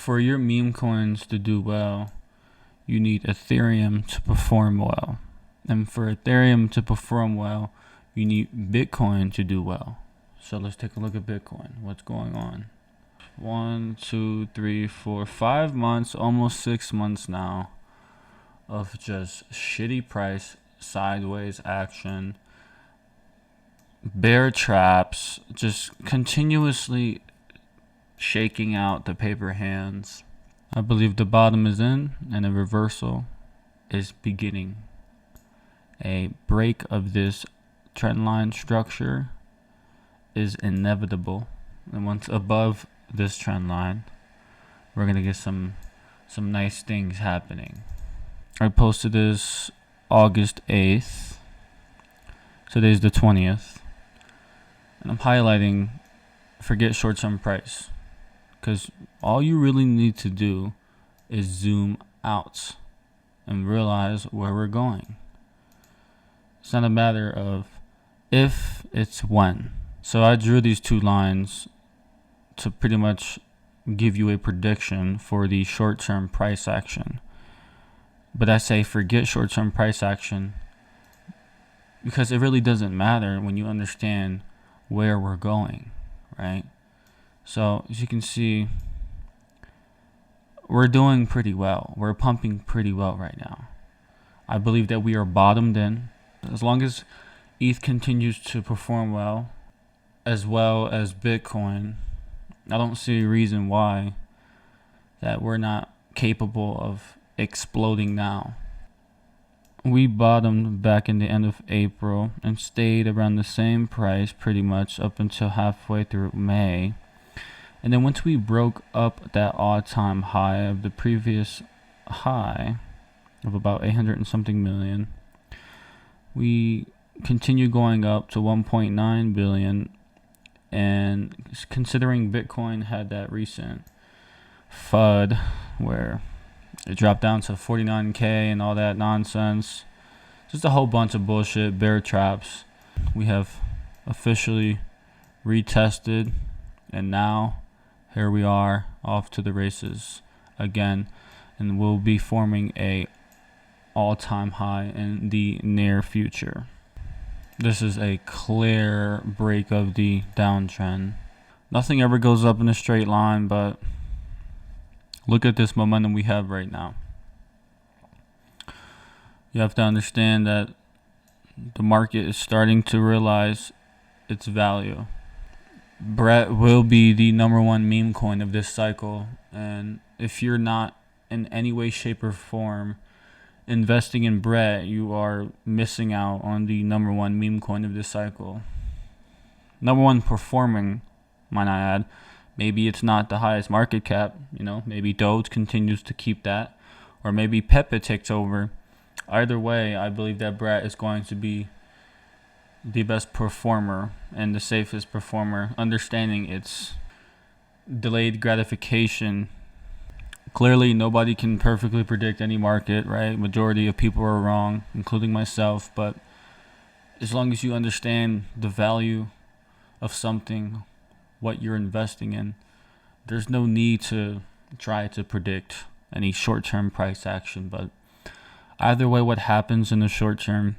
For your meme coins to do well, you need Ethereum to perform well. And for Ethereum to perform well, you need Bitcoin to do well. So let's take a look at Bitcoin. What's going on? 1, 2, 3, 4, 5 months, almost 6 months now of just shitty price, sideways action, bear traps, just continuously shaking out the paper hands. I believe the bottom is in and a reversal is beginning. A break of this trendline structure is inevitable, and once above this trend line, we're gonna get some nice things happening. I posted this August 8th. Today's the 20th, and I'm highlighting forget short-term price, because all you really need to do is zoom out and realize where we're going. It's not a matter of if, it's when. So I drew these two lines to pretty much give you a prediction for the short-term price action. But I say forget short-term price action because it really doesn't matter when you understand where we're going, right? So as you can see, we're doing pretty well. We're pumping pretty well right now. I believe that we are bottomed in. As long as ETH continues to perform well as Bitcoin, I don't see a reason why that we're not capable of exploding now. We bottomed back in the end of April and stayed around the same price pretty much up until halfway through May. And then once we broke up that all-time high of the previous high of about 800 and something million, we continued going up to 1.9 billion. And considering Bitcoin had that recent FUD where it dropped down to 49K and all that nonsense, just a whole bunch of bullshit, bear traps, we have officially retested, and now here we are off to the races again, and we'll be forming a all-time high in the near future. This is a clear break of the downtrend. Nothing ever goes up in a straight line, but look at this momentum we have right now. You have to understand that the market is starting to realize its value. Brett will be the #1 meme coin of this cycle, and if you're not in any way, shape, or form investing in Brett, you are missing out on the #1 meme coin of this cycle. #1 performing, might I add. Maybe it's not the highest market cap, maybe Doge continues to keep that, or maybe Pepe takes over. Either way, I believe that Brett is going to be the best performer and the safest performer, understanding its delayed gratification. Clearly, nobody can perfectly predict any market, right? Majority of people are wrong, including myself. But as long as you understand the value of something, what you're investing in, there's no need to try to predict any short-term price action. But either way, what happens in the short term,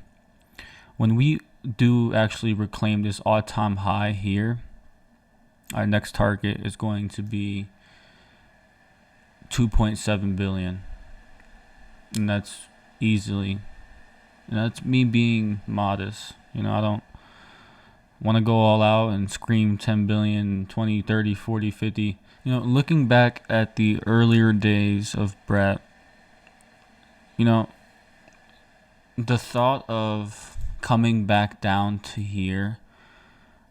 when we do actually reclaim this all-time high here, our next target is going to be 2.7 billion, and that's easily, and that's me being modest. I don't want to go all out and scream 10 billion, 20, 30, 40, 50. Looking back at the earlier days of Brett, the thought of coming back down to here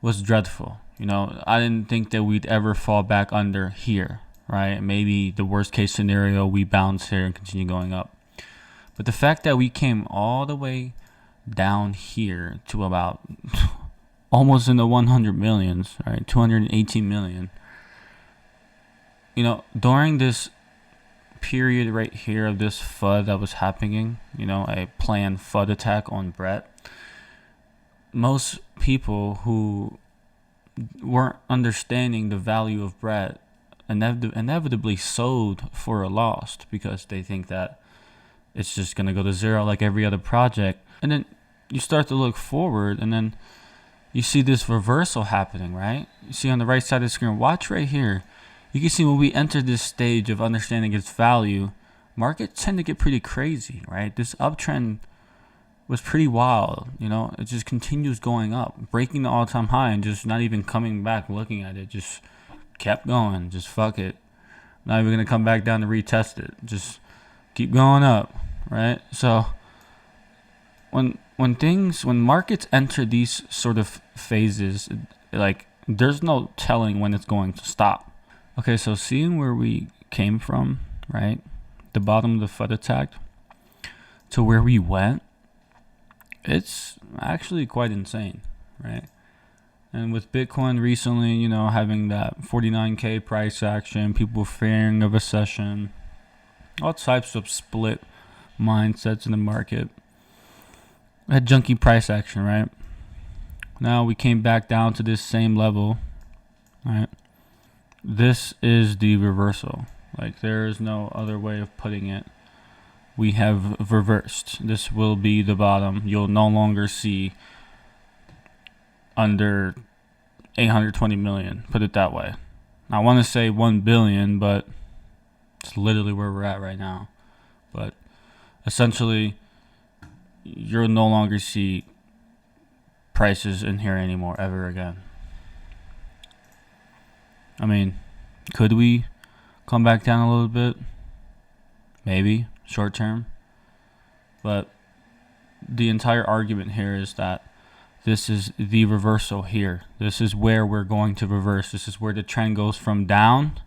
was dreadful. I didn't think that we'd ever fall back under here. Right? Maybe the worst case scenario, we bounce here and continue going up. But the fact that we came all the way down here to about almost in the 100 millions, right? 218 million. During this period right here of this FUD that was happening, a planned FUD attack on Brett, most people who weren't understanding the value of Brett inevitably sold for a loss because they think that it's just going to go to zero like every other project. And then you start to look forward, and then you see this reversal happening, right? You see on the right side of the screen, watch right here. You can see when we enter this stage of understanding its value, markets tend to get pretty crazy, right? This uptrend was pretty wild, it just continues going up, breaking the all-time high and just not even coming back looking at it, just kept going, just fuck it. Not even going to come back down to retest it, just keep going up, right? So when markets enter these sort of phases, like there's no telling when it's going to stop. Okay, so seeing where we came from, right? The bottom of the FUD attack to where we went, it's actually quite insane, right? And with Bitcoin recently, having that 49K price action, people fearing a recession, all types of split mindsets in the market. Had junky price action, right? Now we came back down to this same level, right? This is the reversal. Like, there is no other way of putting it. We have reversed. This will be the bottom. You'll no longer see under 820 million, put it that way. I want to say 1 billion, but it's literally where we're at right now. But essentially, you'll no longer see prices in here anymore ever again. I mean, could we come back down a little bit? Maybe, short term. But the entire argument here is that this is the reversal here. This is where we're going to reverse. This is where the trend goes from down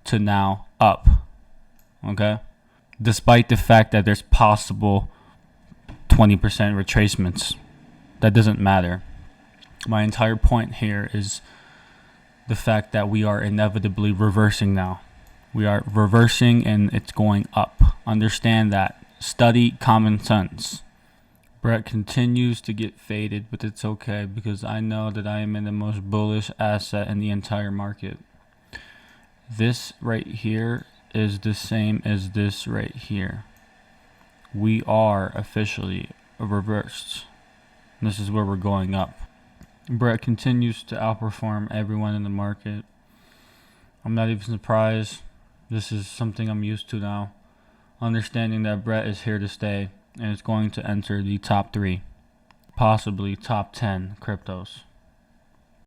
to now up. Okay? Despite the fact that there's possible 20% retracements, that doesn't matter. My entire point here is the fact that we are inevitably reversing now. We are reversing and it's going up. Understand that. Study common sense. Brett continues to get faded, but it's okay because I know that I am in the most bullish asset in the entire market. This right here is the same as this right here. We are officially reversed. This is where we're going up. Brett continues to outperform everyone in the market. I'm not even surprised. This is something I'm used to now. Understanding that Brett is here to stay and is going to enter the top 3, possibly top 10 cryptos.